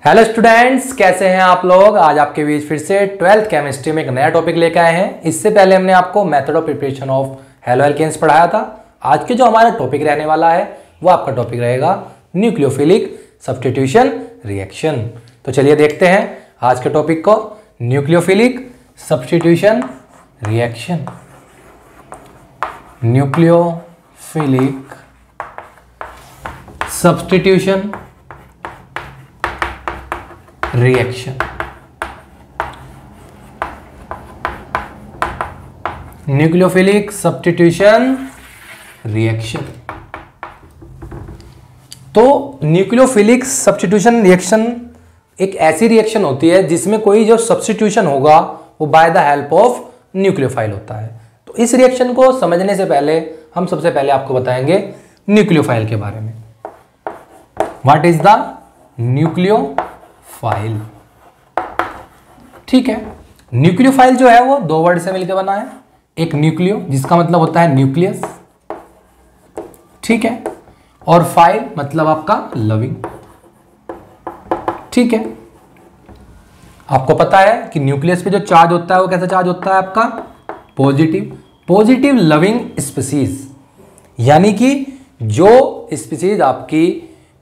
Hello students, कैसे हैं आप लोग। आज आपके बीच फिर से 12th केमिस्ट्री में एक नया टॉपिक लेकर आए हैं। इससे पहले हमने आपको method of preparation of haloalkanes पढ़ाया था। आज के जो हमारा टॉपिक रहने वाला है वो आपका टॉपिक रहेगा न्यूक्लियोफिलिक सब्स्टिट्यूशन रिएक्शन। तो चलिए देखते हैं आज के टॉपिक को, nucleophilic substitution reaction. Nucleophilic substitution reaction. Nucleophilic substitution reaction. तो न्यूक्लियोफिलिक सब्स्टिट्यूशन रिएक्शन एक ऐसी रिएक्शन होती है जिसमें कोई जो सब्स्टिट्यूशन होगा वो by the help of nucleophile होता है। तो इस रिएक्शन को समझने से पहले हम सबसे पहले आपको बताएंगे न्यूक्लियोफाइल के बारे में। What is the nucleophile. ठीक है, न्यूक्लियोफाइल जो है वो दो वर्ड से मिलकर बना है। एक न्यूक्लियो जिसका मतलब होता है न्यूक्लियस, ठीक है, और फाइल मतलब आपका लविंग। ठीक है, आपको पता है कि न्यूक्लियस पे जो चार्ज होता है वो कैसा चार्ज होता है आपका पॉजिटिव। पॉजिटिव लविंग स्पीसीज, यानी कि जो स्पीसीज आपकी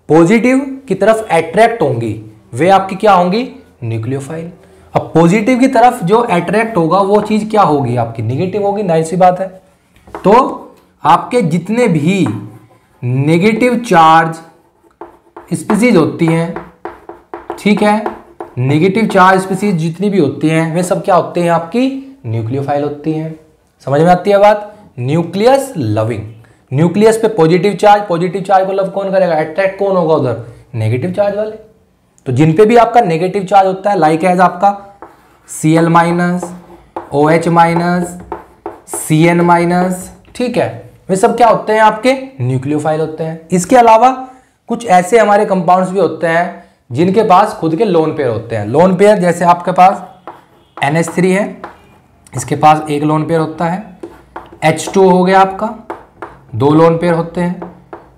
पॉजिटिव की तरफ अट्रैक्ट होंगी वे आपकी क्या होंगी न्यूक्लियोफाइल। अब पॉजिटिव की तरफ जो अट्रैक्ट होगा वो चीज क्या होगी आपकी नेगेटिव होगी, नाइस सी बात है। तो आपके जितने भी नेगेटिव चार्ज स्पीसीज होती हैं, ठीक है, नेगेटिव चार्ज स्पीसीज जितनी भी होती हैं वे सब क्या होते हैं आपकी न्यूक्लियोफाइल होती हैं। समझ में आती है बात। न्यूक्लियस लविंग, न्यूक्लियस पे पॉजिटिव चार्ज को लव कौन करेगा, अट्रैक्ट कौन होगा उधर नेगेटिव चार्ज वाले। तो जिन पे भी आपका नेगेटिव चार्ज होता है लाइक एज आपका Cl minus, OH minus, Cn minus, ठीक है, वे सब क्या होते हैं आपके न्यूक्लियोफाइल होते हैं। इसके अलावा कुछ ऐसे हमारे कंपाउंड्स भी होते हैं जिनके पास खुद के लोन पेयर होते हैं। लोन पेयर जैसे आपके पास NH3 है, इसके पास एक लोन पेयर होता है। H2 हो गया आपका, दो लोन पेयर होते हैं।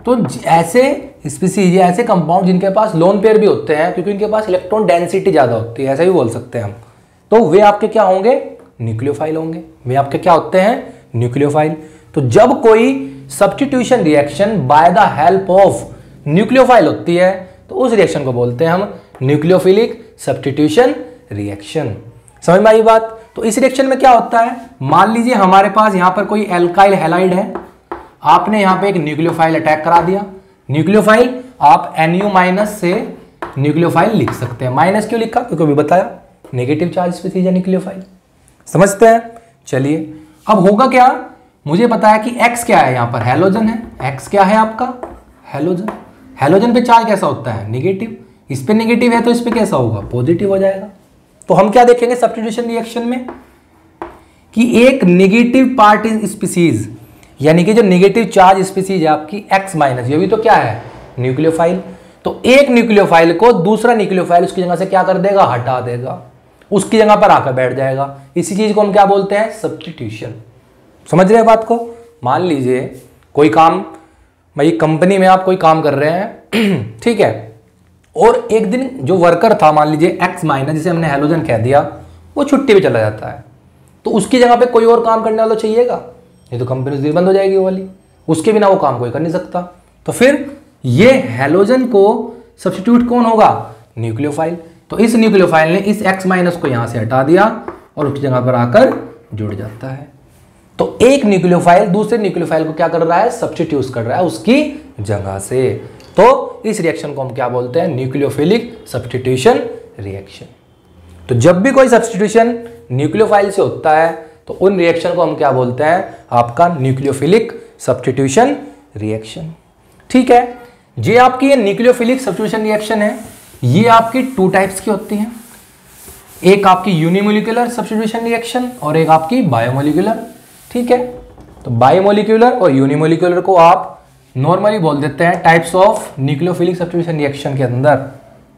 तो ऐसे स्पीसीज या ऐसे कंपाउंड जिनके पास लोन पेयर भी होते हैं क्योंकि इनके पास इलेक्ट्रॉन डेंसिटी ज्यादा होती है, ऐसा भी बोल सकते हैं हम, तो वे आपके क्या होंगे न्यूक्लियोफाइल होंगे। वे आपके क्या होते हैं न्यूक्लियोफाइल। तो जब कोई substitution reaction by the help of nucleophile होती है तो उस रिएक्शन को बोलते हैं हम न्यूक्लियोफिलिक सब्स्टिट्यूशन रिएक्शन। समझ में आई बात। तो इस रिएक्शन में क्या होता है, मान लीजिए हमारे पास यहां पर कोई एल्काइल हैलाइड है, आपने यहां पे एक न्यूक्लियोफाइल अटैक करा दिया। न्यूक्लियोफाइल आप Nu माइनस से न्यूक्लियोफाइल लिख सकते हैं। माइनस क्यों लिखा, क्योंकि अभी बताया नेगेटिव चार्ज स्पीसीज है न्यूक्लियोफाइल। समझते हैं। चलिए अब होगा क्या, मुझे पता है कि X क्या है, यहां पर हैलोजन है। X क्या है आपका हैलोजन। हैलोजन पे चार्ज कैसा होता है नेगेटिव, इस पे नेगेटिव है तो इस पे कैसा होगा पॉजिटिव हो जाएगा। तो हम क्या देखेंगे सब्स्टिट्यूशन रिएक्शन में कि एक नेगेटिव पार्ट इज स्पीसीज, यानी कि जो नेगेटिव चार्ज स्पीसीज है आपकी X माइनस, ये भी तो क्या है न्यूक्लियोफाइल। तो एक न्यूक्लियोफाइल को दूसरा न्यूक्लियोफाइल उसकी जगह से क्या कर देगा, हटा देगा, उसकी जगह पर आकर बैठ जाएगा। इसी चीज को हम क्या बोलते हैं सब्स्टिट्यूशन। समझ रहे हैं बात को। मान लीजिए कोई काम, भाई कंपनी में आप कोई काम कर रहे हैं ठीक है, और एक दिन जो वर्कर था मान लीजिए X माइनस, जिसे हमने हैलोजन कह दिया, वो छुट्टी पे चला जाता है, तो उसकी जगह पे कोई और काम करने वाला चाहिएगा, ये तो कंपनी बंद हो जाएगी वो वाली, उसके बिना वो काम कोई कर नहीं सकता। तो फिर ये हैलोजन को सब्स्टिट्यूट कौन होगा न्यूक्लियोफाइल। तो इस न्यूक्लियोफाइल ने इस X माइनस को यहां से हटा दिया और उसकी जगह पर आकर जुड़ जाता है। तो एक न्यूक्लियोफाइल दूसरे न्यूक्लियोफाइल को क्या कर रहा है सब्स्टिट्यूट कर रहा है उसकी जगह से। तो इस रिएक्शन को हम क्या बोलते हैं न्यूक्लियोफिलिक सब्स्टिट्यूशन रिएक्शन। तो जब भी कोई सब्स्टिट्यूशन न्यूक्लियोफाइल से होता है तो उन रिएक्शन को हम क्या बोलते हैं आपका न्यूक्लियोफिलिक सब्स्टिट्यूशन रिएक्शन। ठीक है, ये आपकी ये न्यूक्लियोफिलिक सब्स्टिट्यूशन रिएक्शन है, ये आपकी टू टाइप्स की होती हैं। एक आपकी यूनिमोलिकुलर सब्स्टिट्यूशन रिएक्शन और एक आपकी बायोमोलिकुलर। ठीक है, तो बायोमोलिकुलर और यूनिमोलिकुलर को आप नॉर्मली बोल देते हैं types of nucleophilic substitution reaction के अंदर।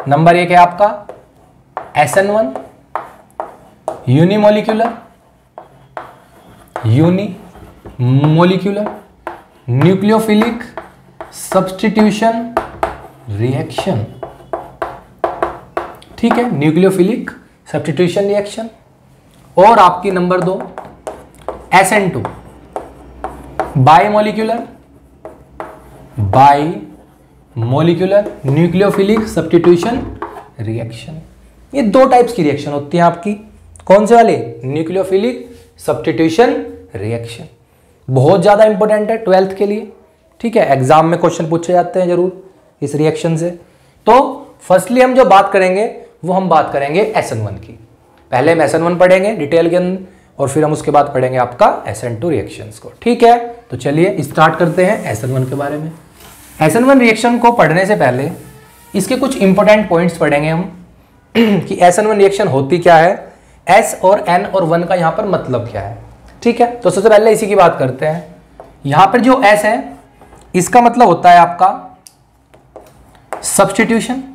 नंबर एक है आपका SN1 unimolecular, unimolecular nucleophilic substitution reaction. ठीक है, न्यूक्लियोफिलिक सब्स्टिट्यूशन रिएक्शन। और आपकी number 2 SN2 bimolecular nucleophilic substitution reaction. ये 2 टाइप्स की रिएक्शन होती हैं आपकी। कौन से वाले? Nucleophilic substitution reaction. बहुत ज्यादा इंपॉर्टेंट है 12th के लिए, ठीक है, एग्जाम में क्वेश्चन पूछे जाते हैं जरूर इस रिएक्शन से। तो फर्स्टली हम जो बात करेंगे वो हम बात करेंगे SN1 की। पहले हम SN1 पढ़ेंगे डिटेल के अंदर और फिर हम उसके बाद पढ़ेंगे आपका SN2 रिएक्शंस को, ठीक है। तो चलिए स्टार्ट करते हैं SN1 के बारे में। SN1 रिएक्शन को पढ़ने से पहले इसके कुछ इंपॉर्टेंट पॉइंट्स पढ़ेंगे हम कि SN1 रिएक्शन होती क्या है, S और N और 1 का यहाँ पर मतलब क्या है, ठीक है। तो सबसे पहले इसी की बात करते हैं। यहाँ पर जो S है इसका मतलब होता है आपका सब्स्टिट्यूशन।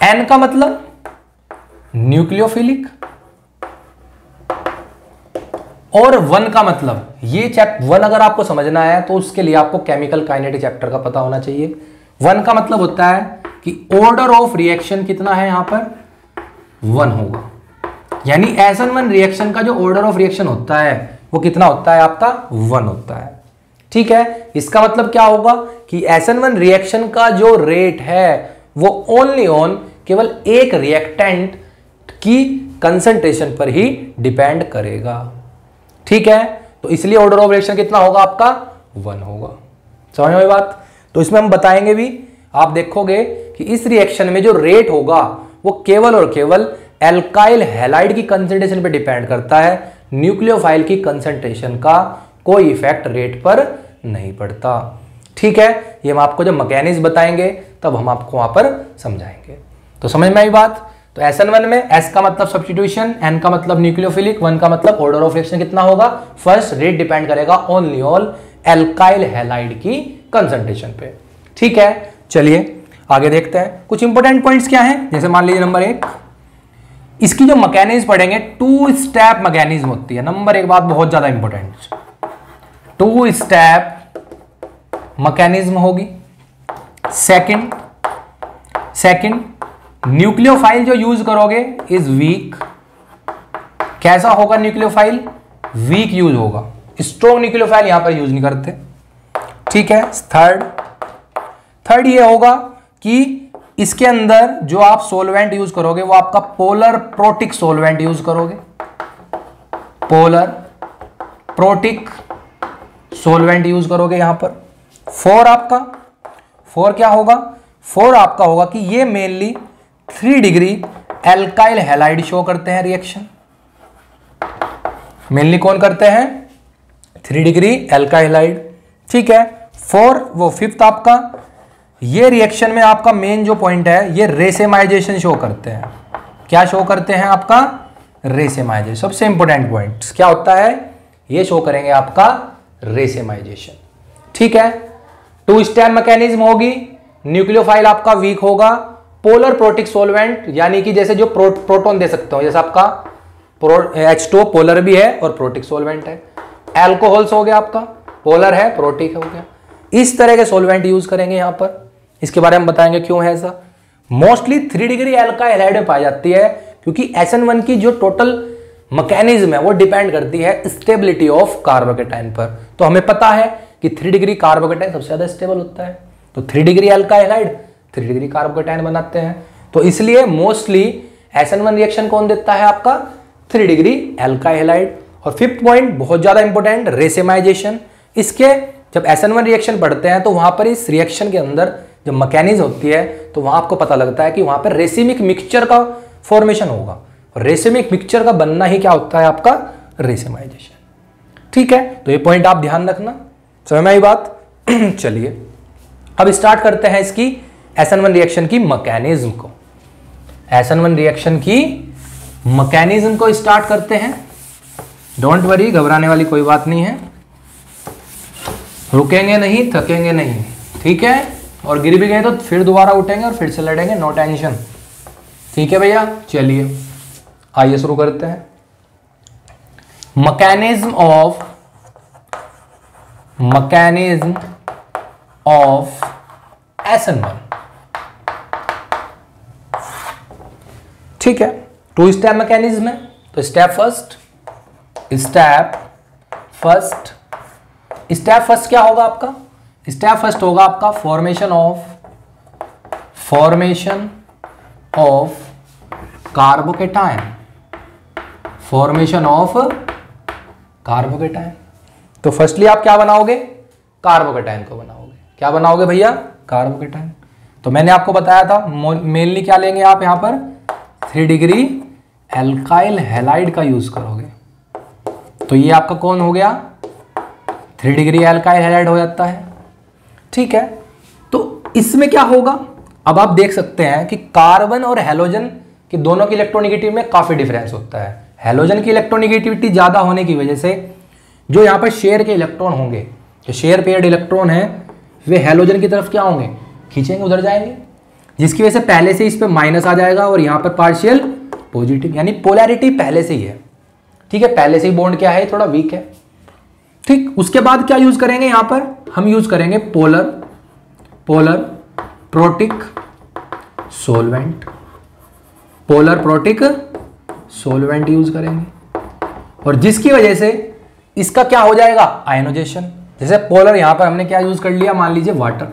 N का मतलब न्यूक्लियोफिलिक और 1 का मतलब, ये चैप्टर 1 अगर आपको समझना है तो उसके लिए आपको केमिकल काइनेटिक चैप्टर का पता होना चाहिए। 1 का मतलब होता है कि ऑर्डर ऑफ रिएक्शन कितना है, यहां पर 1 होगा। यानी SN1 रिएक्शन का जो ऑर्डर ऑफ रिएक्शन होता है वो कितना होता है आपका 1 होता है, ठीक है। इसका मतलब क्या होगा कि SN1 रिएक्शन का जो रेट है वो ओनली ऑन केवल एक रिएक्टेंट की कंसंट्रेशन पर ही डिपेंड करेगा, ठीक है। तो इसलिए ऑर्डर ऑफ रिएक्शन कितना होगा आपका 1 होगा। समझ में बात? तो इसमें हम बताएंगे भी, आप देखोगे कि इस रिएक्शन में जो रेट होगा वो केवल और केवल एल्काइल हैलाइड की कंसंट्रेशन पर डिपेंड करता है। न्यूक्लियोफाइल की कंसंट्रेशन का कोई इफेक्ट रेट पर नहीं पड़ता, ठीक है। ये हम आपको जब मैकेनिज्म बताएंगे तब हम आपको वहां पर समझाएंगे। तो समझ में आई बात? तो SN1 में S का मतलब सब्स्टिट्यूशन, N का मतलब न्यूक्लियोफिलिक, 1 का मतलब ऑर्डर ऑफ रिएक्शन कितना होगा। फर्स्ट रेट डिपेंड करेगा ओनली ऑन एल्काइल हैलाइड की कंसंट्रेशन पे, ठीक है। चलिए आगे देखते हैं कुछ इंपॉर्टेंट पॉइंट्स क्या हैं। जैसे मान लीजिए नंबर 1, इसकी जो मैकेनिज्म पढ़ेंगे 2 स्टेप मैकेनिज्म होती है। नंबर 1 बात बहुत ज्यादा इंपॉर्टेंट, 2 स्टेप मैकेनिज्म होगी। सेकंड न्यूक्लियोफाइल जो यूज करोगे इज वीक। कैसा होगा न्यूक्लियोफाइल? वीक यूज होगा, स्ट्रॉन्ग न्यूक्लियोफाइल यहां पर यूज नहीं करते, ठीक है। थर्ड ये होगा कि इसके अंदर जो आप सोलवेंट यूज करोगे वो आपका पोलर प्रोटिक सोलवेंट यूज करोगे, पोलर प्रोटिक सोलवेंट यूज करोगे यहां पर। 4 क्या होगा? 4 आपका होगा कि ये mainly 3 degree alkyl halide show करते हैं रिएक्शन। मेनली कौन करते हैं? 3 डिग्री एल्काइल हैलाइड, ठीक है। 5th आपका ये रिएक्शन में आपका मेन जो पॉइंट है ये रेसेमाइजेशन शो करते हैं। क्या शो करते हैं आपका? रेसेमाइजेशन। सबसे इंपॉर्टेंट पॉइंट क्या होता है? ये शो करेंगे आपका रेसेमाइजेशन, ठीक है। 2 स्टेप मैकेनिज्म होगी। न्यूक्लियोफाइल आपका वीक होगा। पोलर प्रोटिक सोलवेंट यानी कि जैसे जो प्रोटोन दे सकते हो, जैसे आपका H2 पोलर भी है और प्रोटिक सोलवेंट है। एल्कोहल्स हो गया आपका, पोलर है प्रोटिक हो गया। इस तरह के सोलवेंट यूज करेंगे यहां पर। इसके बारे में बताएंगे क्यों है ऐसा। मोस्टली 3 डिग्री एल्काइल हैलाइड में पाई जाती है क्योंकि SN1 की जो टोटल मैकेनिज्म है वो डिपेंड करती है स्टेबिलिटी ऑफ कार्बोकेटाइन पर। तो हमें पता है कि 3 डिग्री कार्बोकेटाइन सबसे ज्यादा स्टेबल होता है, तो 3 degree alkyl halide 3 degree carbocation बनाते हैं। तो इसलिए मोस्टली SN1 रिएक्शन कौन देता है आपका? 3 डिग्री एल्काइल हैलाइड। और 5th पॉइंट बहुत ज्यादा इंपॉर्टेंट, रेसेमाइजेशन। इसके जब SN1 रिएक्शन पढ़ते हैं तो वहां पर इस रिएक्शन के अंदर जब मैकेनिज्म होती है तो वहां आपको पता लगता है कि वहां पर रेसिमिक मिक्सचर का फॉर्मेशन होगा। और रेसिमिक मिक्सचर का बनना ही क्या होता है आपका? रेसेमाइजेशन, ठीक है। तो ये पॉइंट आप ध्यान रखना। समझ में आई बात? चलिए अब स्टार्ट करते हैं इसकी SN1 रिएक्शन की मैकेनिज्म को। SN1 रिएक्शन की मैकेनिज्म को स्टार्ट करते हैं। डोंट वरी, घबराने वाली कोई बात नहीं है। रुकेंगे नहीं, थकेंगे नहीं, ठीक है। और गिर भी गए तो फिर दोबारा उठेंगे और फिर से लड़ेंगे, नो टेंशन, ठीक है भैया। चलिए आइए शुरू करते हैं। Mechanism of SN1। ठीक है, 2 स्टेप मैकेनिज्म है। तो स्टेप फर्स्ट क्या होगा आपका? स्टेप फर्स्ट होगा आपका फॉर्मेशन ऑफ कार्बोकेटायन। तो फर्स्टली आप क्या बनाओगे? कार्बोकेटायन को बनाओगे। क्या बनाओगे भैया? कार्बोकेटायन। तो मैंने आपको बताया था मेनली क्या लेंगे आप यहां पर 3 डिग्री एल्काइल हैलाइड का यूज करोगे। तो ये आपका कौन हो गया? 3 डिग्री एल्काइल हैलाइड हो जाता है। ठीक है, तो इसमें क्या होगा? अब आप देख सकते हैं कि कार्बन और हैलोजन के दोनों की इलेक्ट्रोनेगेटिव में काफी डिफरेंस होता है। हैलोजन की इलेक्ट्रोनेगेटिविटी ज्यादा होने की वजह से जो यहां पर शेयर के इलेक्ट्रॉन होंगे, जो शेयर पेयर्ड इलेक्ट्रॉन है, वे हैलोजन की तरफ क्या होंगे? खींचेंगे, उधर जाएंगे, जिसकी वजह से पहले से इस पे माइनस आ जाएगा और यहां पर पार्शियल पॉजिटिव, यानी पोलैरिटी पहले से ही है। ठीक है, पहले से ही बॉन्ड क्या है? थोड़ा वीक है। ठीक, उसके बाद क्या यूज करेंगे? यहां पर हम यूज करेंगे पोलर प्रोटिक सोलवेंट यूज करेंगे, और जिसकी वजह से इसका क्या हो जाएगा? आयनोजेशन। जैसे पोलर यहां पर हमने क्या यूज कर लिया? मान लीजिए वाटर।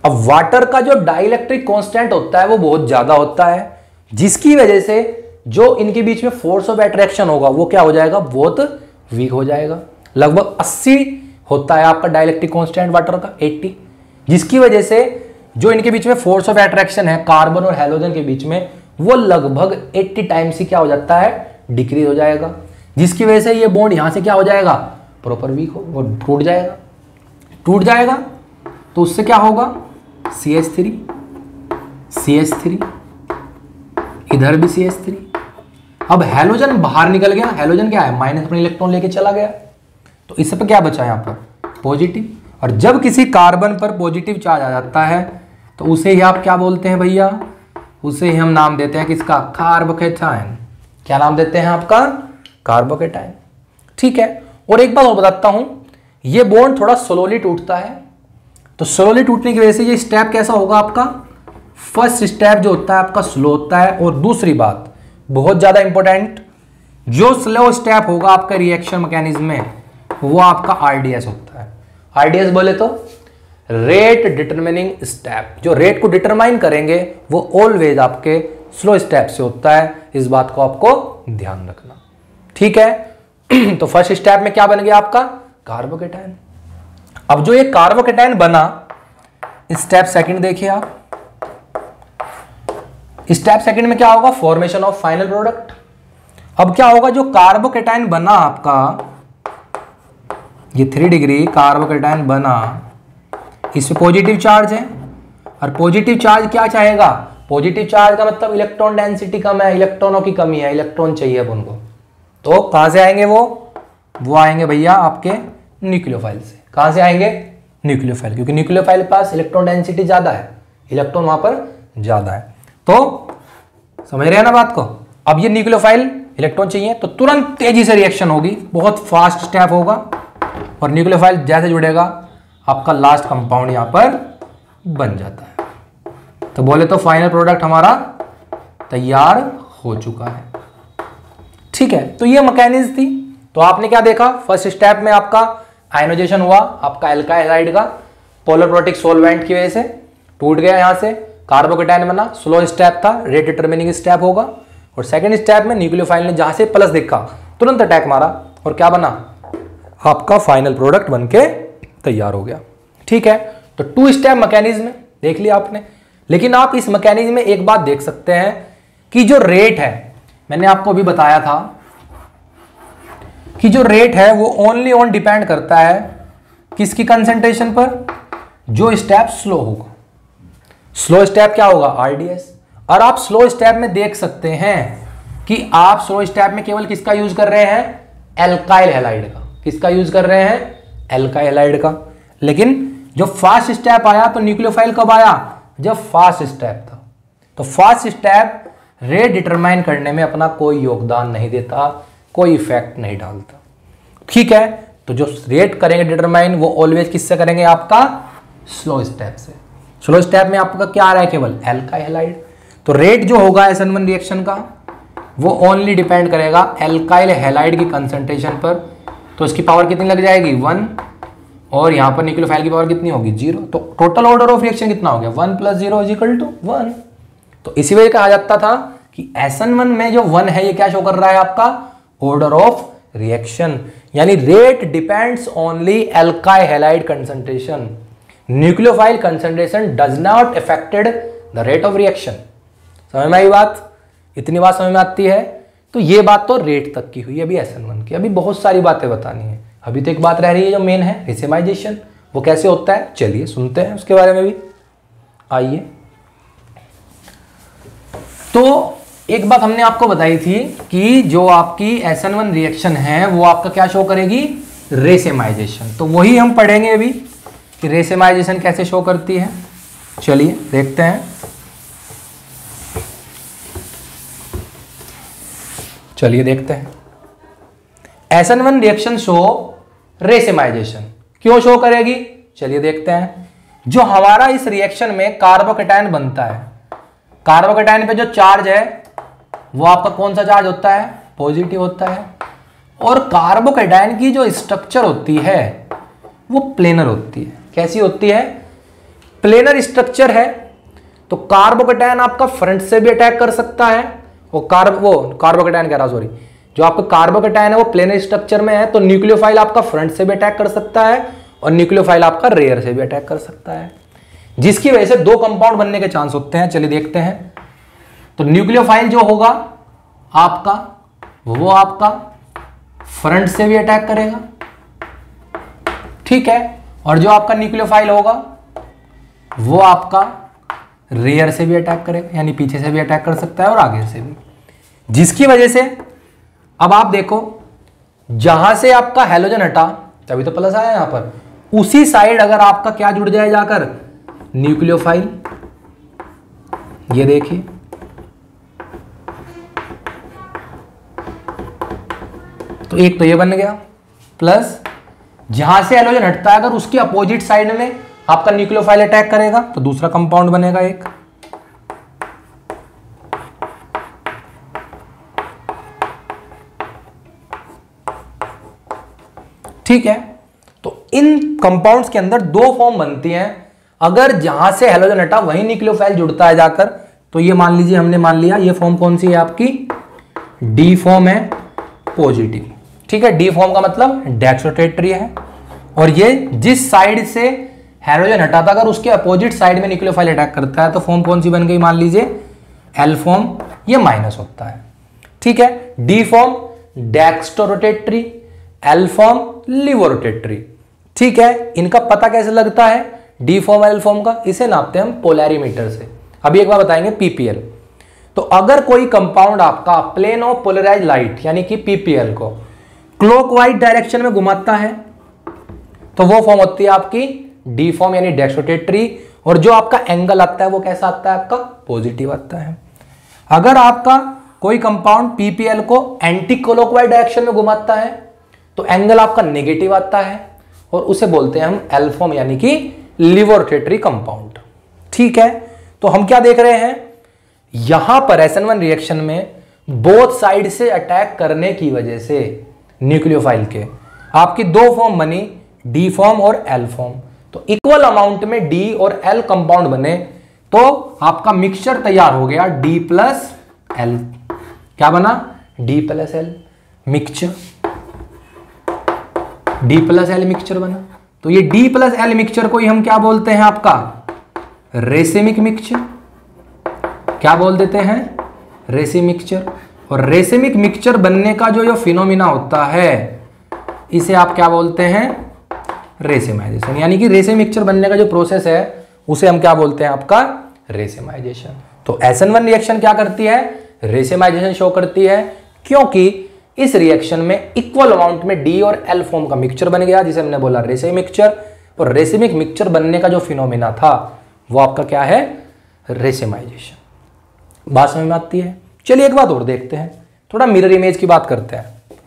अब वाटर का जो डाइलेक्ट्रिक कांस्टेंट होता है वो बहुत ज्यादा होता है, जिसकी वजह से जो इनके बीच में फोर्स ऑफ अट्रैक्शन होगा वो क्या हो जाएगा? बहुत वीक हो जाएगा। लगभग 80 होता है आपका डाइलेक्ट्रिक कांस्टेंट वाटर का, 80, जिसकी वजह से जो इनके बीच में फोर्स ऑफ अट्रैक्शन है कार्बन और हैलोजन के बीच में, वो लगभग 80 टाइम्स ही क्या हो जाता है? डिक्रीज हो जाएगा, जिसकी वजह से ये बॉन्ड यहां से क्या हो जाएगा? प्रॉपर वीक हो, वो टूट जाएगा। तो उससे क्या होगा? CH3, इधर भी CH3। अब हैलोजन बाहर निकल गया। हैलोजन क्या है? माइनस अपने इलेक्ट्रॉन लेके चला गया। तो इस पर क्या बचा? यहां पर पॉजिटिव। और जब किसी कार्बन पर पॉजिटिव चार्ज आ जाता है तो उसे ही आप क्या बोलते हैं भैया? उसे ही हम नाम देते हैं किसका? कार्बोकेटायन। क्या नाम देते हैं आपका? कार्बोकेटायन। ठीक है, और एक बात और बताता हूं, ये बॉन्ड थोड़ा स्लोली टूटता है। तो स्लोली टूटने की वजह से ये स्टेप कैसा होगा आपका? फर्स्ट स्टेप जो होता है आपका स्लो होता है। और दूसरी बात बहुत ज्यादा इंपॉर्टेंट, जो स्लो स्टेप होगा आपका रिएक्शन मैकेनिज्म में, वो आपका RDS होता है। RDS बोले तो रेट डिटरमिनिंग स्टेप। जो रेट को डिटरमाइन करेंगे वो ऑलवेज आपके स्लो स्टेप से होता है। इस बात को आपको ध्यान रखना। ठीक है, तो फर्स्ट स्टेप में क्या बन गया आपका? कार्बोकेटायन। अब जो ये कार्बोकेटायन बना, स्टेप सेकंड देखिए आप। स्टेप सेकंड में क्या होगा? Formation of final product. अब क्या होगा? जो कार्बोकेटायन बना आपका, ये 3 डिग्री कार्बोकेटायन बना, इस पे पॉजिटिव चार्ज है, और पॉजिटिव चार्ज क्या चाहेगा? पॉजिटिव चार्ज का मतलब इलेक्ट्रॉन डेंसिटी कम है, इलेक्ट्रॉनों की कमी है, इलेक्ट्रॉन चाहिए अब उनको। तो कहां से आएंगे वो आएंगे भैया आपके न्यूक्लियोफाइल से। कहां से आएंगे? न्यूक्लियोफाइल, क्योंकि न्यूक्लियोफाइल के पास इलेक्ट्रॉन डेंसिटी ज्यादा है, इलेक्ट्रॉन वहां पर ज्यादा है। तो समझ रहे हैं ना बात को? अब ये न्यूक्लियोफाइल इलेक्ट्रॉन चाहिए तो तुरंत तेजी से रिएक्शन होगी, बहुत फास्ट स्टेप होगा, और न्यूक्लियोफाइल जैसे जुड़ेगा आपका लास्ट कंपाउंड यहां पर बन जाता है। तो बोले तो फाइनल प्रोडक्ट हमारा तैयार हो चुका है। ठीक है, तो ये मैकेनिज्म थी। तो आपने क्या देखा? फर्स्ट स्टेप में आपका आयनोजेशन हुआ, आपका एल्काइल हैलाइड का पोलर प्रोटिक सोलवेंट की वजह से टूट गया, यहां से कार्बोकेटायन बना। स्लो स्टेप था, रेट डिटरमिनिंग स्टेप होगा। और सेकंड स्टेप में न्यूक्लियोफाइल ने जहां से प्लस देखा तुरंत अटैक मारा, और क्या बना? आपका फाइनल प्रोडक्ट बनके तैयार हो गया। ठीक है, तो 2 स्टेप मैकेनिज्म देख लिया आपने। लेकिन आप इस मैकेनिज्म में एक बात देख सकते हैं कि जो रेट है, मैंने आपको अभी बताया था कि जो रेट है वो ओनली ऑन डिपेंड करता है किसकी कंसंट्रेशन पर? जो स्टेप स्लो होगा। स्लो स्टेप क्या होगा? RDS। और आप स्लो स्टेप में देख सकते हैं कि आप स्लो स्टेप में केवल किसका यूज कर रहे हैं? एल्काइल हैलाइड का। किसका यूज कर रहे हैं? एल्काइल हैलाइड का। लेकिन जो फास्ट स्टेप आया तो न्यूक्लियोफाइल कब आया? जब फास्ट स्टेप था। तो फास्ट स्टेप रेट डिटरमाइन करने में अपना कोई योगदान नहीं देता, कोई इफेक्ट नहीं डालता। ठीक है, तो जो रेट करेंगे डिटरमाइन वो ऑलवेज किससे करेंगे? आपका स्लो स्टेप से। स्लो स्टेप में आपका क्या आ रहा है, केवल एल्काइल हैलाइड। तो रेट जो होगा SN1 रिएक्शन का वो ओनली डिपेंड करेगा एल्काइल हैलाइड की कंसंट्रेशन पर। तो इसकी पावर कितनी लग जाएगी 1, और यहां पर न्यूक्लियोफाइल की पावर कितनी होगी 0। तो टोटल ऑर्डर ऑफ रिएक्शन कितना हो गया 1 + 0 = 1। तो इसी वजह कहा जाता था कि SN1 में जो 1 है ये क्या शो कर रहा है आपका ऑर्डर ऑफ रिएक्शन, यानी rate depends only alkyl halide concentration, nucleophile concentration does not affected the rate of reaction. समझ में आई बात? इतनी बात समझ में आती है? तो ये बात तो रेट तक की हुई, अभी SN1 की। अभी बहुत सारी बातें बतानी है, अभी तो एक बात रह रही है जो मेन है रेसिमाइजेशन, वो कैसे होता है चलिए सुनते हैं उसके बारे में भी। आइए, तो एक बात हमने आपको बताई थी कि जो आपकी SN1 रिएक्शन है वो आपका क्या शो करेगी, रेसिमाइजेशन। तो वही हम पढ़ेंगे अभी कि रेसिमाइजेशन कैसे शो करती है। चलिए देखते हैं। चलिए देखते हैं। SN1 रिएक्शन शो रेसिमाइजेशन क्यों शो करेगी, चलिए देखते हैं। जो हमारा इस रिएक्शन में कार्बोकेटायन बनता है, कार्बोकेटायन पे जो चार्ज है वो आपका कौन सा चार्ज होता है, पॉजिटिव होता है। और कार्बोकेटायन की जो स्ट्रक्चर होती है वो प्लेनर होती है। कैसी होती है, प्लेनर स्ट्रक्चर है। तो कार्बोकेटायन आपका फ्रंट से भी अटैक कर सकता है, वो कार्बोकेटायन कह रहा सॉरी, जो आपका कार्बोकेटायन है वो प्लेनर स्ट्रक्चर में है, तो न्यूक्लियोफाइल आपका फ्रंट से भी अटैक कर सकता है और न्यूक्लियोफाइल आपका रेयर से भी अटैक कर सकता है, जिसकी वजह से दो कंपाउंड बनने के चांस होते हैं। चलिए देखते हैं। तो न्यूक्लियोफाइल जो होगा आपका वो आपका फ्रंट से भी अटैक करेगा, ठीक है, और जो आपका न्यूक्लियोफाइल होगा वो आपका रेयर से भी अटैक करेगा, यानी पीछे से भी अटैक कर सकता है और आगे से भी, जिसकी वजह से अब आप देखो जहां से आपका हैलोजन हटा, तभी तो प्लस आया यहां पर, उसी साइड अगर आपका क्या जुड़ जाए जाकर, न्यूक्लियोफाइल, ये देखिए तो एक तो ये बन गया, प्लस जहां से हैलोजन हटता है अगर उसके अपोजिट साइड में आपका न्यूक्लियोफाइल अटैक करेगा तो दूसरा कंपाउंड बनेगा एक। ठीक है, तो इन कंपाउंड्स के अंदर दो फॉर्म बनती हैं। अगर जहां से हैलोजन हटा वहीं न्यूक्लियोफाइल जुड़ता है जाकर, तो ये मान लीजिए हमने मान लिया ये फॉर्म कौन सी है आपकी, डी फॉर्म है, पॉजिटिव। ठीक है, डी फॉर्म का मतलब डेक्सोटेट्री है, और ये जिस साइड से हैलोजन हटा था अगर उसके अपोजिट साइड में न्यूक्लियोफाइल अटैक करता है तो फॉर्म कौन सी बन गई, मान लीजिए एल फॉर्म, ये माइनस होता है। ठीक है, डी फॉर्म डेक्स्टोरोटेट्री, एल फॉर्म लिवोरोटेट्री। ठीक है, इनका पता कैसे लगता है डी फॉर्म एल फॉर्म का, इसे नापते हैं हम पोलैरिमीटर से। अभी एक बार बताएंगे पीपीएल। तो अगर कोई कंपाउंड आपका प्लेन ऑफ पोलराइज लाइट यानी कि पीपीएल को क्लॉकवाइज डायरेक्शन में घुमाता है तो वो फॉर्म होती है आपकी डी फॉर्म यानी डेक्सोटेट्री, और जो आपका एंगल आता है वो कैसा आता है आपका, पॉजिटिव आता है। अगर आपका कोई कंपाउंड पीपीएल को एंटी क्लॉकवाइज डायरेक्शन में घुमाता है तो एंगल आपका नेगेटिव आता है, और उसे बोलते हैं हम एल फॉर्म यानी कि लिवोरोटेट्री कंपाउंड। ठीक है, तो हम क्या देख रहे हैं यहां पर SN1 रिएक्शन में बोथ साइड से अटैक करने की वजह से न्यूक्लियोफाइल के आपकी दो फॉर्म बनी, डी फॉर्म और एल फॉर्म। तो इक्वल अमाउंट में डी और एल कंपाउंड बने तो आपका मिक्सचर तैयार हो गया डी प्लस एल। क्या बना, D plus L mixture, D plus L mixture बना। तो ये डी प्लस एल मिक्सचर को ही हम क्या बोलते हैं आपका, रेसिमिक मिक्सचर। क्या बोल देते हैं, रेसिमिक मिक्सचर। और रेसिमिक मिक्सचर बनने का जो फिनोमिना होता है इसे आप क्या बोलते हैं, रेसिमाइजेशन। यानी कि रेसिमिक मिक्सचर बनने का जो प्रोसेस है उसे हम क्या बोलते हैं आपका, रेसिमाइजेशन। तो SN1 रिएक्शन क्या करती है, रेसिमाइजेशन शो करती है, क्योंकि इस रिएक्शन में इक्वल अमाउंट में डी और एल फॉर्म का मिक्सचर बन गया जिसे हमने बोला रेसिमिक मिक्सचर। और रेसिमिक मिक्सचर बनने का जो फिनोमिना था वो आपका क्या है, रेसिमाइजेशन। बात समझ में आती है? चलिए एक बात और देखते हैं, थोड़ा मिरर इमेज की बात करते हैं।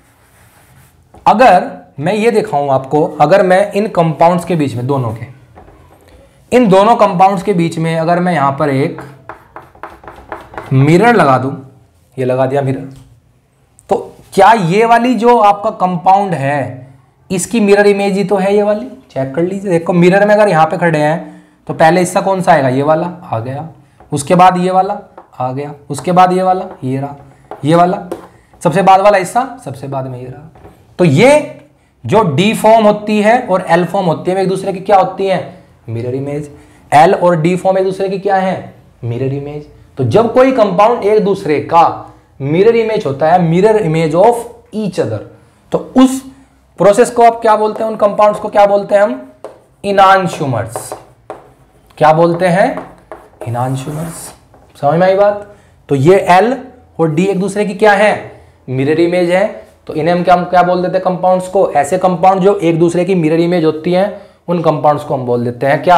अगर मैं ये दिखाऊं आपको, अगर मैं इन कंपाउंड्स के बीच में दोनों के इन दोनों कंपाउंड्स के बीच में अगर मैं यहां पर एक मिरर लगा दूं, ये लगा दिया मिरर, तो क्या ये वाली जो आपका कंपाउंड है इसकी मिरर इमेज ही तो है ये वाली। चेक कर लीजिए, देखो मिरर में अगर यहां पे खड़े हैं तो पहले हिस्सा कौन सा आएगा, ये वाला आ गया, उसके बाद ये वाला आ गया, उसके बाद ये वाला, ये रहा, ये वाला सबसे बाद वाला हिस्सा सबसे बाद में ये रहा। तो ये जो डी फॉर्म होती है और एल फॉर्म होती है, एक दूसरे की क्या होती है, मिरर इमेज। एल और डी फॉर्म एक दूसरे की क्या है, मिरर इमेज। तो जब कोई कंपाउंड एक दूसरे का मिरर इमेज होता है, mirror image of each other, तो उस प्रोसेस को आप क्या बोलते हैं, उन कंपाउंड्स को क्या बोलते हैं हम, इनांशुमर्स। क्या बोलते हैं, इनांशुमर्स। समझ में आई बात। तो ये एल और डी एक दूसरे की क्या है, मिरर इमेज है। तो इन्हें हम क्या बोल देते हैं, कंपाउंड्स को, ऐसे कंपाउंड जो एक दूसरे की मिरर इमेज होती हैं उन कंपाउंड्स को हम बोल देते हैं क्या,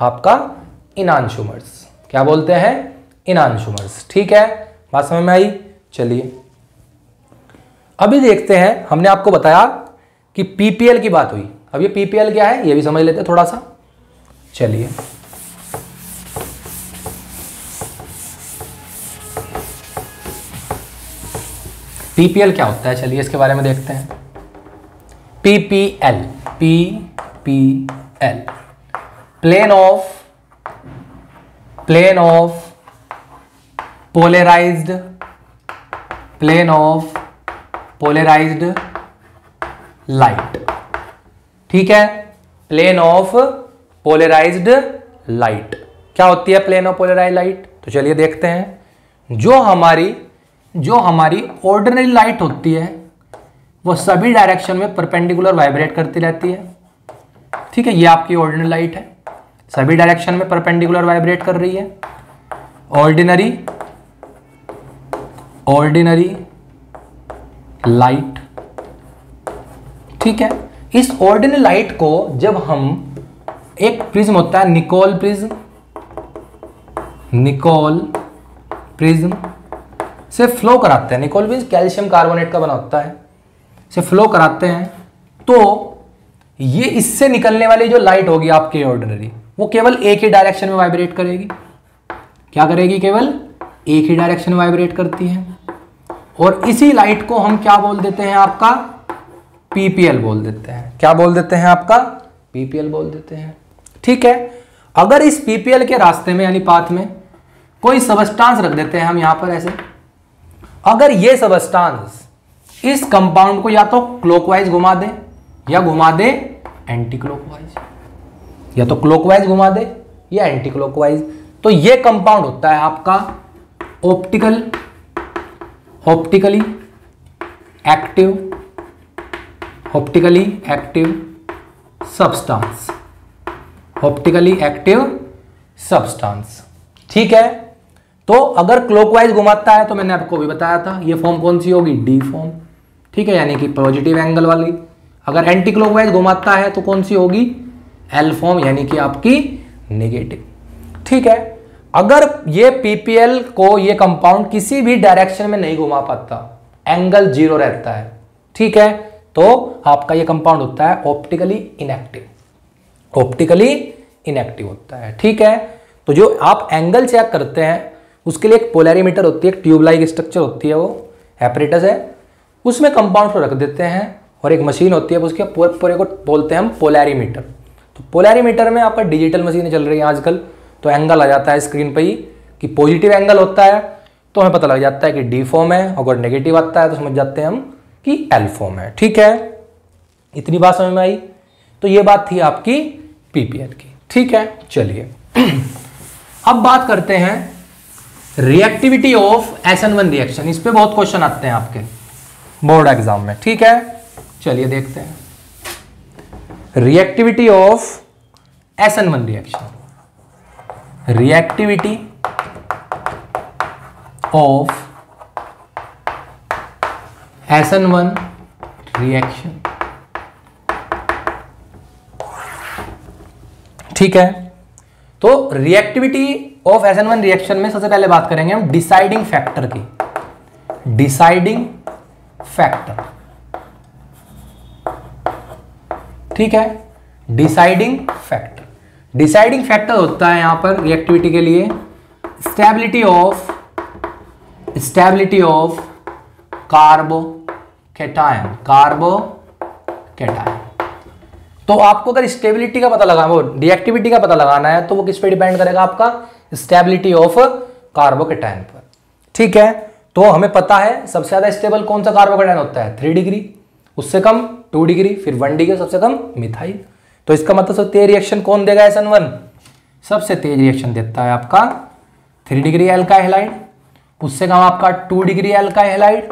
आपका इनांशुमर्स। क्या बोलते हैं, इनांशुमर्स। ठीक है, बात समझ में आई। चलिए अभी देखते हैं, हमने आपको बताया कि पीपीएल की बात हुई, अब ये पीपीएल क्या है ये भी समझ लेते हैं थोड़ा सा। चलिए पीपीएल क्या होता है, चलिए इसके बारे में देखते हैं। PPL, PPL plane of polarized light. ठीक है, प्लेन ऑफ पोलराइज्ड लाइट क्या होती है, प्लेन ऑफ पोलराइज्ड लाइट। तो चलिए देखते हैं, जो हमारी ऑर्डिनरी लाइट होती है वो सभी डायरेक्शन में परपेंडिकुलर वाइब्रेट करती रहती है। ठीक है, ये आपकी ऑर्डिनरी लाइट है, सभी डायरेक्शन में परपेंडिकुलर वाइब्रेट कर रही है। Ordinary light. ठीक है, इस ऑर्डिनरी लाइट को जब हम एक प्रिज्म होता है निकोल प्रिज्म से फ्लो कराते हैं, निकोल प्रिज्म कैल्शियम कार्बोनेट का बना होता है, से फ्लो कराते हैं, तो ये इससे निकलने वाली जो लाइट होगी आपकी ऑर्डिनरी, वो केवल एक ही डायरेक्शन में वाइब्रेट करेगी। क्या करेगी, केवल एक ही डायरेक्शन में वाइब्रेट करती है। और इसी लाइट को हम क्या बोल देते हैं, आपका पीपीएल बोल देते हैं। क्या बोल देते हैं, आपका पीपीएल बोल देते हैं। ठीक है, अगर इस पीपीएल के रास्ते में यानी पाथ में कोई सबस्टांस रख देते हैं हम यहां पर ऐसे, अगर ये सबस्टांस इस कंपाउंड को या तो क्लॉकवाइज घुमा दे या घुमा दे एंटी क्लॉकवाइज, या तो क्लॉकवाइज घुमा दे या एंटी क्लॉकवाइज, तो ये कंपाउंड होता है आपका optically active substance. Optically active substance. ठीक है, तो अगर क्लॉकवाइज घुमाता है तो मैंने आपको भी बताया था ये फॉर्म कौन सी होगी, डी फॉर्म। ठीक है, यानी कि पॉजिटिव एंगल वाली। अगर एंटी क्लॉकवाइज घुमाता है तो कौन सी होगी, एल फॉर्म, यानी कि आपकी नेगेटिव। ठीक है, अगर ये पीपीएल को ये कंपाउंड किसी भी डायरेक्शन में नहीं घुमा पाता, एंगल 0 रहता है, ठीक है, तो आपका ये कंपाउंड होता है ऑप्टिकली इनएक्टिव होता है। ठीक है, तो जो आप एंगल चेक करते हैं उसके लिए एक पोलैरीमीटर होती है, एक ट्यूब लाइक स्ट्रक्चर होती है, वो एपरेटस है, उसमें कंपाउंड को रख देते हैं और एक मशीन होती है, उसके पूरे को बोलते हैं हम पोलैरीमीटर। तो पोलैरीमीटर में आपका डिजिटल मशीनें चल रही हैं आजकल, तो एंगल आ जाता है स्क्रीन पे ही कि पॉजिटिव एंगल होता है तो हमें पता लग जाता है कि डी फॉर्म है, अगर नेगेटिव आता है तो समझ जाते हैं हम कि एल फॉर्म है। ठीक है, इतनी बात समझ में आई। तो ये बात थी आपकी पीपीएल की। ठीक है, चलिए अब बात करते हैं रिएक्टिविटी ऑफ SN1 रिएक्शन। इस पे बहुत क्वेश्चन आते हैं आपके बोर्ड एग्जाम में। ठीक है, चलिए देखते हैं reactivity of SN1 reaction. Reactivity of SN1 reaction. ठीक है, तो रिएक्टिविटी ऑफ SN1 रिएक्शन में सबसे पहले बात करेंगे हम डिसाइडिंग फैक्टर की। डिसाइडिंग फैक्टर, ठीक है, डिसाइडिंग फैक्टर। डिसाइडिंग फैक्टर होता है यहां पर रिएक्टिविटी के लिए स्टेबिलिटी ऑफ कार्बोकैटायन। तो आपको अगर स्टेबिलिटी का पता लगाना, वो रिएक्टिविटी का पता लगाना है, तो वो किस पे डिपेंड करेगा? आपका स्टेबिलिटी ऑफ कार्बोकैटायन पर। ठीक है, तो हमें पता है सबसे ज्यादा स्टेबल कौन सा कार्बोकैटायन होता है? 3 डिग्री, उससे कम 2 डिग्री, फिर 1 डिग्री, सबसे कम मिथाइल। तो इसका मतलब सबसे तेज रिएक्शन कौन देगा? SN1 सबसे तेज रिएक्शन देता है आपका 3 डिग्री एल्काइल हैलाइड, उससे कम आपका 2 डिग्री एल्काइल हैलाइड,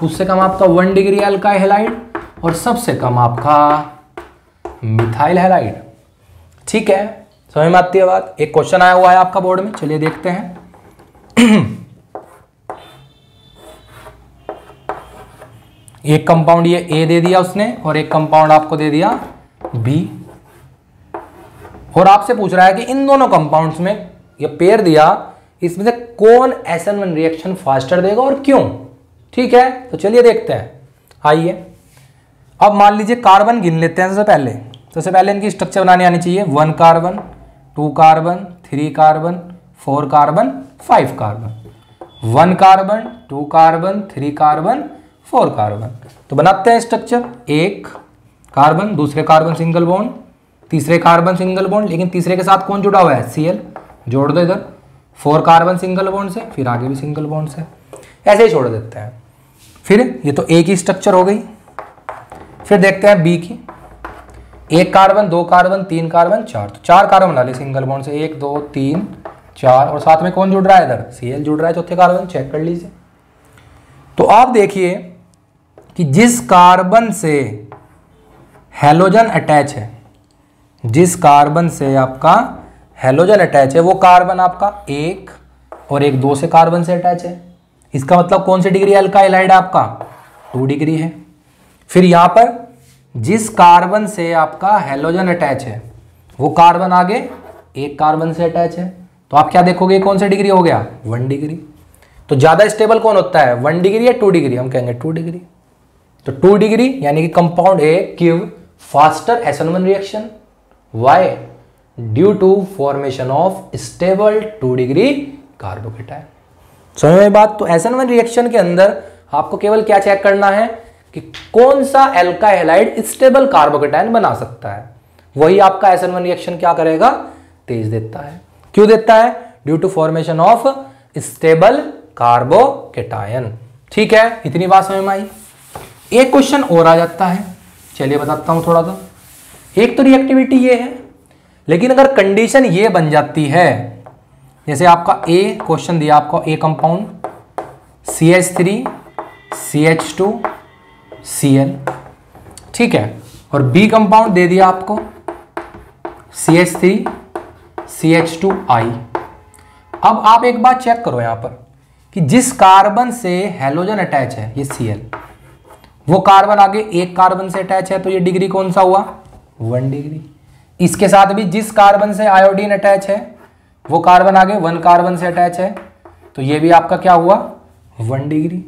उससे कम आपका 1 डिग्री एल्काइल हैलाइड, और सबसे कम आपका मिथाइल हैलाइड। ठीक है, समझ में आती है बात? एक क्वेश्चन आया हुआ है आपका बोर्ड में, चलिए देखते हैं। एक कंपाउंड ये A दे दिया उसने, और एक कंपाउंड आपको दे दिया B, और आपसे पूछ रहा है कि इन दोनों कंपाउंड्स में ये पेयर दिया, इसमें से कौन SN1 रिएक्शन फास्टर देगा और क्यों? ठीक है, तो चलिए देखते हैं। आइए, अब मान लीजिए कार्बन गिन लेते हैं। सबसे पहले इनकी स्ट्रक्चर बनानी आनी चाहिए। 1 carbon, 2 carbon, 3 carbon, 4 carbon, 5 carbon. 1 carbon, 2 carbon, 3 carbon, 4 carbon. तो बनाते हैं स्ट्रक्चर। 1 कार्बन, दूसरे कार्बन सिंगल बॉन्ड, तीसरे कार्बन सिंगल बॉन्ड, लेकिन तीसरे के साथ कौन जुड़ा हुआ है? Cl, जोड़ दो इधर। 4 कार्बन सिंगल बॉन्ड से, फिर आगे भी सिंगल बॉन्ड से, ऐसे ही छोड़ देते हैं। फिर ये तो A की स्ट्रक्चर हो गई। फिर देखते हैं B की। 1 कार्बन, 2 कार्बन, 3 कार्बन, 4, तो 4 कार्बन बना लिए सिंगल बॉन्ड से। 1 2 3 4, और साथ में कौन जुड़ रहा है? इधर Cl जुड़ रहा है, चौथे कार्बन, चेक कर लीजिए। तो आप देखिए कि जिस कार्बन से हैलोजन अटैच है, जिस कार्बन से आपका हैलोजन अटैच है, वो कार्बन आपका 1 और 1 2 से कार्बन से अटैच है। इसका मतलब कौन सी डिग्री एल्काइल हैलाइड आपका? 2 डिग्री है। फिर यहां पर जिस कार्बन से आपका हैलोजन अटैच है, वो कार्बन आगे 1 कार्बन से अटैच है, तो आप क्या देखोगे? कौन सा डिग्री हो गया? 1 डिग्री। तो ज्यादा स्टेबल कौन होता है? 1 डिग्री या 2 डिग्री? हम कहेंगे 2 डिग्री। तो 2 डिग्री यानी कि compound A give faster SN1 reaction. Why? Due to formation of stable 2 degree carbocation. समझ में बात? तो SN1 रिएक्शन के अंदर आपको केवल क्या चेक करना है कि कौन सा एल्काइल हैलाइड स्टेबल कार्बोकैटायन बना सकता है। वही आपका SN1 रिएक्शन क्या करेगा? तेज देता है। क्यों देता है? Due to formation of stable carbocation. ठीक है, इतनी बात समझ में आई। एक क्वेश्चन और आ जाता है, चलिए बताता हूं थोड़ा सा। एक तो रिएक्टिविटी ये है, लेकिन अगर कंडीशन ये बन जाती है, जैसे आपका A क्वेश्चन दिया आपको, A compound CH3 CH2 Cl, ठीक है, और B कंपाउंड दे दिया आपको CH3 CH2I। अब आप एक बात चेक करो यहां पर कि जिस कार्बन से हैलोजन अटैच है, ये Cl, वो कार्बन आगे 1 कार्बन से अटैच है, तो ये डिग्री कौन सा हुआ? 1 डिग्री। इसके साथ भी जिस कार्बन से आयोडीन अटैच है, वो कार्बन आगे 1 कार्बन से अटैच है, तो ये भी आपका क्या हुआ? 1 डिग्री।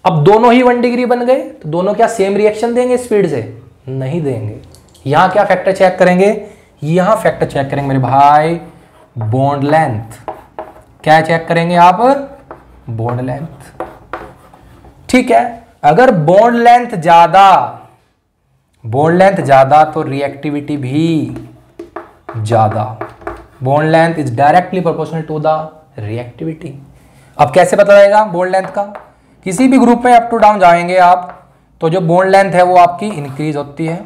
अब दोनों ही 1 डिग्री बन गए, तो दोनों क्या सेम रिएक्शन देंगे स्पीड से? नहीं देंगे। यहां क्या फैक्टर चेक करेंगे? यहां फैक्टर चेक करेंगे मेरे भाई, बॉन्ड लेंथ। क्या चेक करेंगे आप? Bond length. ठीक है, अगर बॉन्ड लेंथ ज्यादा तो रिएक्टिविटी भी ज्यादा। Bond length is directly proportional to the reactivity. अब कैसे पता लगेगा बॉन्ड लेंथ का? किसी भी ग्रुप में अप टू डाउन जाएंगे आप, तो जो बॉन्ड लेंथ है वो आपकी इंक्रीज होती है,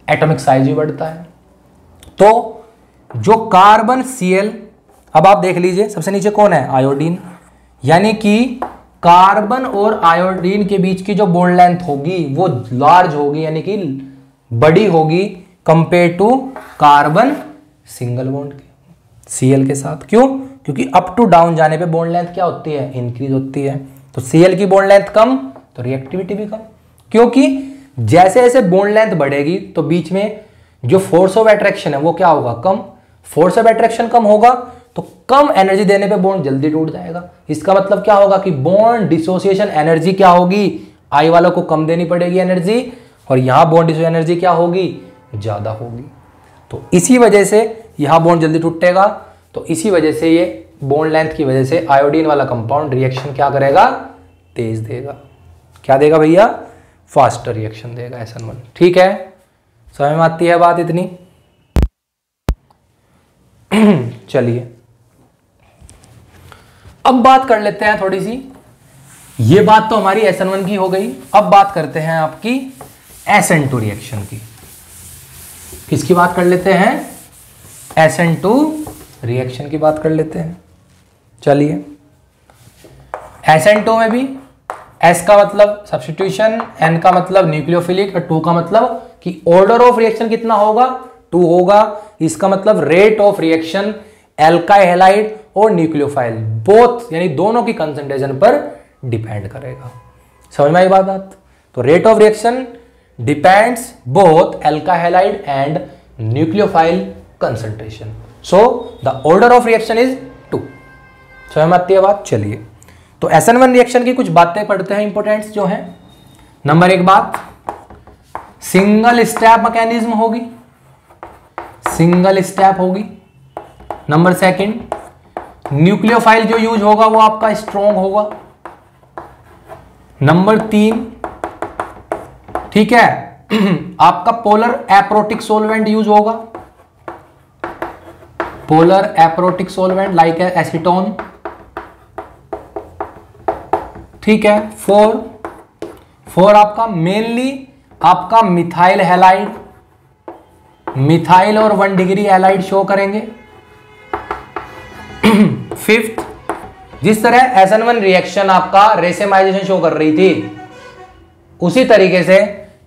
एटॉमिक साइज भी बढ़ता है। तो जो कार्बन Cl, अब आप देख लीजिए सबसे नीचे कौन है? आयोडीन। यानी कि कार्बन और आयोडीन के बीच की जो बॉन्ड लेंथ होगी वो लार्ज होगी, यानी कि बड़ी होगी compare to carbon single bond के Cl के साथ। क्यों? क्योंकि अप टू डाउन जाने पे बॉन्ड लेंथ क्या होती है? इंक्रीज होती है। तो Cl की बॉन्ड लेंथ कम तो रिएक्टिविटी भी कम, क्योंकि जैसे जैसे बॉन्ड लेंथ बढ़ेगी तो बीच में जो फोर्स ऑफ अट्रैक्शन है वो क्या होगा? कम। फोर्स ऑफ अट्रैक्शन कम होगा तो कम एनर्जी देने पे बॉन्ड जल्दी टूट जाएगा। इसका मतलब क्या होगा कि बॉन्ड डिसोसिएशन एनर्जी क्या होगी? I वालों को कम देनी पड़ेगी एनर्जी, और यहां बॉन्ड डिसोसिएशन एनर्जी क्या होगी? ज्यादा होगी। तो इसी वजह से यहां बॉन्ड जल्दी टूटेगा, तो इसी वजह से ये बॉन्ड लेंथ की वजह से आयोडीन वाला कंपाउंड रिएक्शन क्या करेगा, तेज देगा। क्या देगा भैया, फास्टर रिएक्शन देगा SN1। ठीक है, समझ में आती है बात इतनी। चलिए अब बात कर लेते हैं थोड़ी सी, ये बात तो हमारी SN1 की हो गई। अब बात करते हैं आपकी SN2 रिएक्शन की। किसकी बात कर लेते हैं, SN2 रिएक्शन की बात कर लेते हैं। चलिए SN2 में भी S का मतलब सब्स्टिट्यूशन, N का मतलब न्यूक्लियोफिलिक और 2 का मतलब कि ऑर्डर ऑफ रिएक्शन कितना होगा, 2 होगा। इसका मतलब rate of reaction alkyl halide और न्यूक्लियोफाइल बोथ यानी दोनों की कंसंट्रेशन पर डिपेंड करेगा। समझ में आई बात। तो rate of reaction depends both alkyl halide and nucleophile concentration, so the order of reaction is 2। समझ में आती है बात। चलिए तो SN1 रिएक्शन की कुछ बातें पढ़ते हैं इंपोर्टेंट्स जो है। नंबर 1 बात, सिंगल स्टेप मैकेनिज्म होगी, सिंगल स्टेप होगी। नंबर 2, न्यूक्लियोफाइल जो यूज होगा वो आपका स्ट्रॉन्ग होगा। नंबर 3, ठीक है, आपका पोलर एप्रोटिक सोलवेंट यूज होगा, polar aprotic solvent like acetone. ठीक है, 4 आपका मेनली आपका मिथाइल हैलाइड, मिथाइल और 1 डिग्री हैलाइड शो करेंगे। 5, जिस तरह SN1 रिएक्शन आपका रेसेमाइजेशन शो कर रही थी उसी तरीके से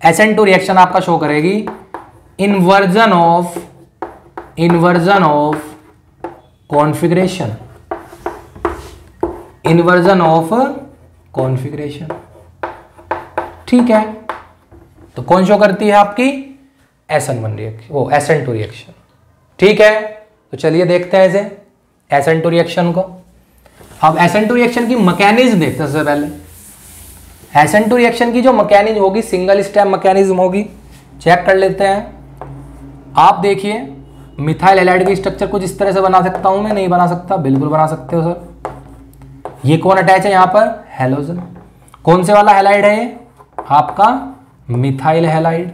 SN2 रिएक्शन आपका शो करेगी inversion of configuration, inversion of configuration. ठीक है, तो कौन शो करती है आपकी SN1 रिएक्शन, वो SN2 रिएक्शन। ठीक है, तो चलिए देखते हैं इसे SN2 रिएक्शन को। अब SN2 रिएक्शन की मैकेनिज्म देखते हैं। सबसे पहले SN2 रिएक्शन की जो मैकेनिज्म होगी सिंगल स्टेप मैकेनिज्म होगी, चेक कर लेते हैं। आप देखिए मिथाइल हैलाइड की स्ट्रक्चर कुछ इस तरह से बना सकता हूं मैं, नहीं बना सकता, बिल्कुल बना सकते हो सर। ये कौन अटैच है यहां पर, हैलोजन। कौन से वाला हैलाइड है ये, आपका मिथाइल हैलाइड।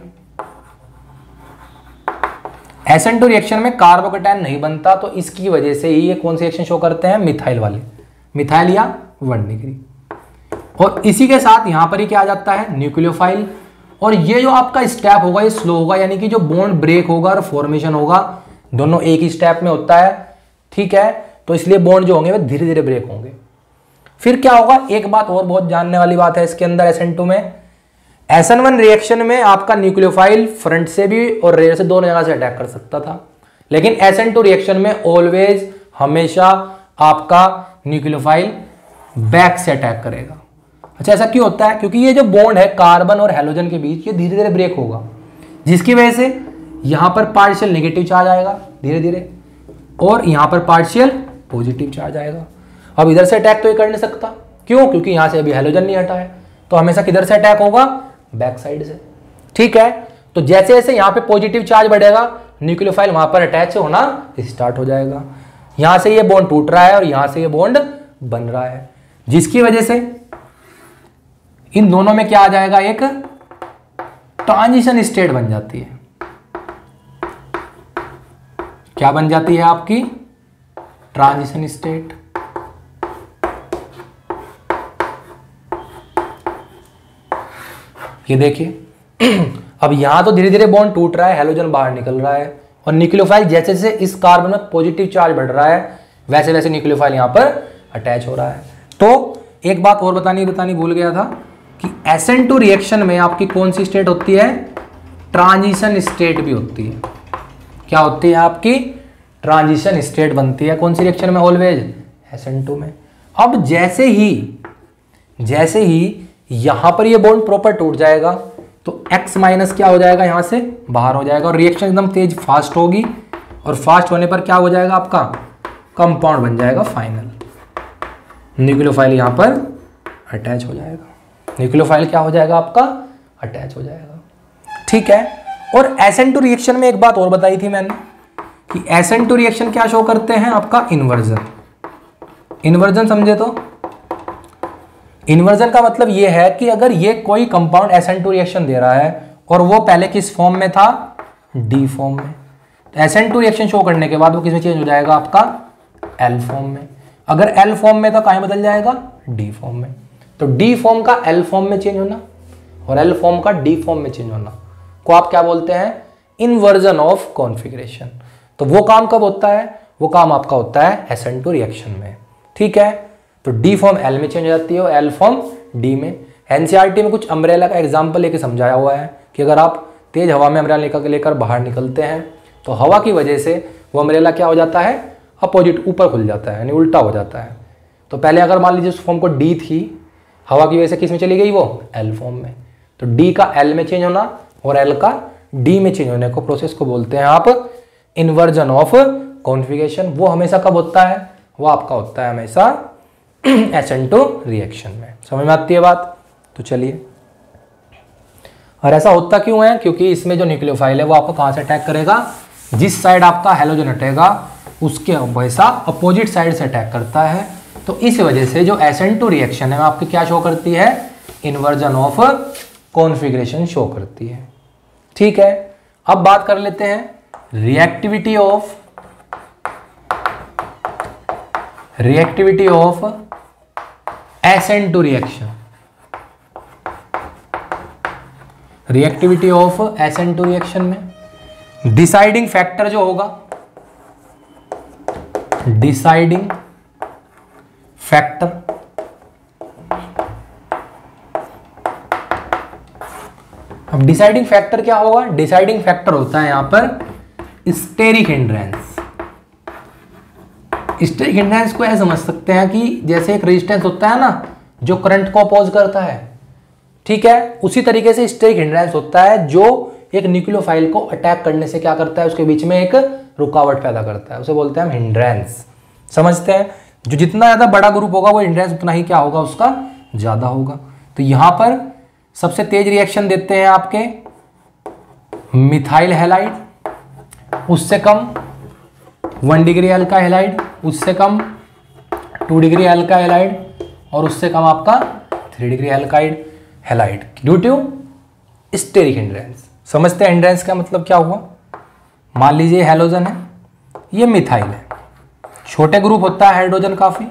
SN2 रिएक्शन में कार्बोकेटायन नहीं बनता, तो इसकी वजह से ही ये कौन सी रिएक्शन शो करते हैं, मिथाइल वाले, मिथाइल या 1 डिग्री। और इसी के साथ यहां पर ही क्या आ जाता है, न्यूक्लियोफाइल। और ये जो आपका स्टेप होगा ये स्लो होगा, यानी कि जो बॉन्ड ब्रेक होगा और फॉर्मेशन होगा दोनों एक ही स्टेप में होता है। ठीक है, तो इसलिए बॉन्ड जो होंगे वे धीरे धीरे ब्रेक होंगे। फिर क्या होगा, एक बात और बहुत जानने वाली बात है इसके अंदर SN2 में, SN1 रिएक्शन में आपका न्यूक्लियोफाइल फ्रंट से भी और रेयर से दोनों जगह से अटैक कर सकता था, लेकिन SN2 रिएक्शन में ऑलवेज हमेशा आपका न्यूक्लियोफाइल बैक से अटैक करेगा। अच्छा, ऐसा क्यों होता है, क्योंकि ये जो बॉन्ड है कार्बन और हैलोजन के बीच ये धीरे धीरे ब्रेक होगा, जिसकी वजह से यहां पर पार्शियल नेगेटिव चार्ज आएगा धीरे धीरे और यहां पर पार्शियल पॉजिटिव चार्ज आएगा। अब इधर से अटैक तो ये कर नहीं सकता, क्यों, क्योंकि यहां से अभी हैलोजन नहीं हटा है, तो हमेशा किधर से अटैक होगा, बैक साइड से। ठीक है, तो जैसे जैसे यहां पे पॉजिटिव चार्ज बढ़ेगा न्यूक्लियोफाइल वहां पर अटैच होना स्टार्ट हो जाएगा। यहां से ये बॉन्ड टूट रहा है और यहां से ये बॉन्ड बन रहा है, जिसकी वजह से इन दोनों में क्या आ जाएगा, एक ट्रांजिशन स्टेट बन जाती है। क्या बन जाती है आपकी, ट्रांजिशन स्टेट। ये देखिए अब यहां तो धीरे धीरे बॉन्ड टूट रहा है, हैलोजन बाहर निकल रहा है और न्यूक्लियोफाइल जैसे जैसे इस कार्बन में पॉजिटिव चार्ज बढ़ रहा है वैसे वैसे न्यूक्लियोफाइल यहां पर अटैच हो रहा है। तो एक बात और बतानी भूल गया था कि SN2 रिएक्शन में आपकी कौन सी स्टेट होती है, ट्रांजिशन स्टेट भी होती है। क्या होती है आपकी, ट्रांजिशन स्टेट बनती है कौन सी रिएक्शन में, ऑलवेज SN2 में। अब जैसे ही यहां पर ये बॉन्ड प्रॉपर टूट जाएगा तो X माइनस क्या हो जाएगा, यहां से बाहर हो जाएगा और रिएक्शन एकदम तेज फास्ट होगी और फास्ट होने पर क्या हो जाएगा, आपका कंपाउंड बन जाएगा फाइनल। न्यूक्लियोफाइल यहां पर अटैच हो जाएगा, न्यूक्लियोफाइल क्या हो जाएगा आपका, अटैच हो जाएगा। ठीक है, और SN2 रिएक्शन में एक बात और बताई थी मैंने कि SN2 रिएक्शन क्या शो करते हैं, आपका इन्वर्जन। इन्वर्जन समझे तो, इन्वर्जन का मतलब ये है कि अगर ये कोई कंपाउंड SN2 रिएक्शन दे रहा है और वो पहले किस फॉर्म में था, डी फॉर्म में, तो SN2 रिएक्शन शो करने के बाद वो किसमें चेंज हो जाएगा, आपका एल फॉर्म में। अगर एल फॉर्म में तो कहाँ बदल जाएगा, डी फॉर्म में। तो डी फॉर्म का एल फॉर्म में चेंज होना और एल फॉर्म का डी फॉर्म में चेंज होना को आप क्या बोलते हैं, इन्वर्जन ऑफ कॉन्फिगरेशन। तो वो काम कब होता है, वो काम आपका होता है SN2 रिएक्शन में। ठीक है, तो डी फॉर्म एल में चेंज हो जाती है और एल फॉर्म डी में। एनसीईआरटी में कुछ अम्ब्रेला का एग्जाम्पल लेके समझाया हुआ है कि अगर आप तेज हवा में अम्ब्रेला लेकर बाहर निकलते हैं तो हवा की वजह से वो अम्ब्रेला क्या हो जाता है, अपोजिट ऊपर खुल जाता है, यानी उल्टा हो जाता है। तो पहले अगर मान लीजिए उस फॉर्म को डी थी, हवा की वजह से किस में चली गई, वो एल फॉर्म में। तो डी का एल में चेंज होना और एल का डी में चेंज होने को प्रोसेस को बोलते हैं आप इन्वर्जन ऑफ कॉन्फिगरेशन। वो हमेशा कब होता है, वो आपका होता है हमेशा SN2 रिएक्शन में। समझ में आती है बात। तो चलिए, और ऐसा होता क्यों है, क्योंकि इसमें जो न्यूक्लियोफाइल है वो आपको कहां से अटैक करेगा, जिस साइड आपका हैलोजन हटेगा उसके वैसा अपोजिट साइड से अटैक करता है। तो इस वजह से जो SN2 रिएक्शन है आपकी क्या शो करती है, इन्वर्जन ऑफ कॉन्फिगरेशन शो करती है। ठीक है, अब बात कर लेते हैं reactivity of SN2 reaction. Reactivity of SN2 reaction में डिसाइडिंग फैक्टर जो होगा, डिसाइडिंग फैक्टर, अब डिसाइडिंग फैक्टर क्या होगा, डिसाइडिंग फैक्टर होता है यहां पर स्टेरिक हिंड्रेंस। स्टेरिक हिंड्रेंस को ऐसे समझ सकते हैं कि जैसे एक रेजिस्टेंस होता है ना जो करंट को अपोज करता है, ठीक है, उसी तरीके से स्टेरिक हिंड्रेंस होता है जो एक न्यूक्लियोफाइल को अटैक करने से क्या करता है, उसके बीच में एक रुकावट पैदा करता है, उसे बोलते हैं हम हिंड्रेंस। समझते हैं, जो जितना ज्यादा बड़ा ग्रुप होगा वो हिंड्रेंस उतना ही क्या होगा, उसका ज्यादा होगा। तो यहां पर सबसे तेज रिएक्शन देते हैं आपके मिथाइल हैलाइड, उससे कम 1 डिग्री अल्का हैलाइड, उससे कम 2 डिग्री अल्का हैलाइड और उससे कम आपका 3 डिग्री अल्काइड halide due to steric hindrance. समझते हैं हिंड्रेंस का मतलब क्या हुआ। मान लीजिए हैलोजन है, ये मिथाइल है, छोटे ग्रुप होता है हाइड्रोजन काफी,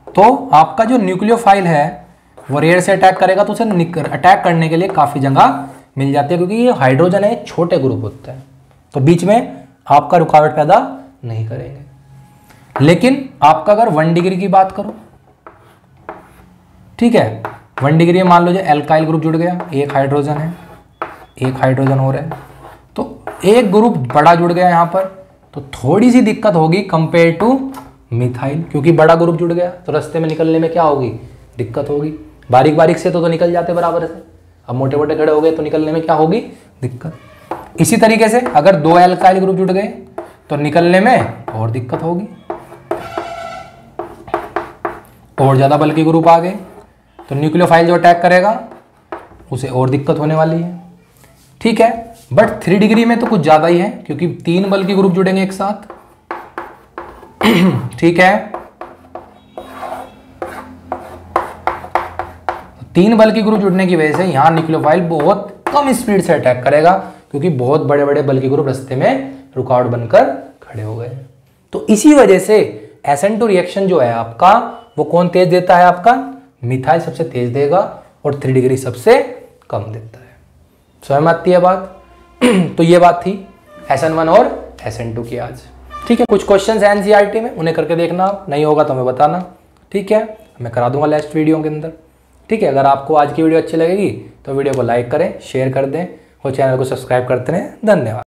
तो आपका जो न्यूक्लियोफाइल है वो रेयर से अटैक करेगा तो उसे अटैक करने के लिए काफी जगह मिल जाती है, क्योंकि ये हाइड्रोजन है, छोटे ग्रुप होते हैं, तो बीच में आपका रुकावट पैदा नहीं करेंगे। लेकिन आपका अगर 1 डिग्री की बात करो, ठीक है, 1 डिग्री में मान लो जो एल्काइल ग्रुप जुड़ गया, एक हाइड्रोजन है, एक हाइड्रोजन और है, तो एक ग्रुप बड़ा जुड़ गया यहाँ पर, तो थोड़ी सी दिक्कत होगी कंपेयर टू मिथाइल, क्योंकि बड़ा ग्रुप जुड़ गया तो रास्ते में निकलने में क्या होगी, दिक्कत होगी। बारीक बारीक से तो निकल जाते बराबर से, अब मोटे मोटे खड़े हो गए तो निकलने में क्या होगी, दिक्कत। इसी तरीके से अगर 2 एल्काइल ग्रुप जुड़ गए तो निकलने में और दिक्कत होगी, और ज्यादा बल्कि ग्रुप आ गए तो न्यूक्लियोफाइल जो अटैक करेगा उसे और दिक्कत होने वाली है। ठीक है, बट 3 डिग्री में तो कुछ ज्यादा ही है, क्योंकि 3 बल्कि ग्रुप जुड़ेंगे एक साथ। ठीक है, 3 बल्कि ग्रुप जुड़ने की वजह से यहां न्यूक्लियोफाइल बहुत कम स्पीड से अटैक करेगा, क्योंकि बहुत बड़े बड़े बल्कि ग्रुप रास्ते में रुकावट बनकर खड़े हो गए। तो इसी वजह से SN2 रिएक्शन जो है आपका, वो कौन तेज देता है, आपका मिथाइल सबसे तेज देगा और 3 डिग्री सबसे कम देता है। समझ में आती है बात। तो ये बात थी SN1 और SN2 की आज। ठीक है, कुछ क्वेश्चंस हैं एनसीईआरटी में, उन्हें करके देखना, नहीं होगा तो हमें बताना। ठीक है, मैं करा दूंगा नेक्स्ट वीडियो के अंदर। ठीक है, अगर आपको आज की वीडियो अच्छी लगेगी तो वीडियो को लाइक करें, शेयर कर दें और चैनल को सब्सक्राइब करते रहें। धन्यवाद।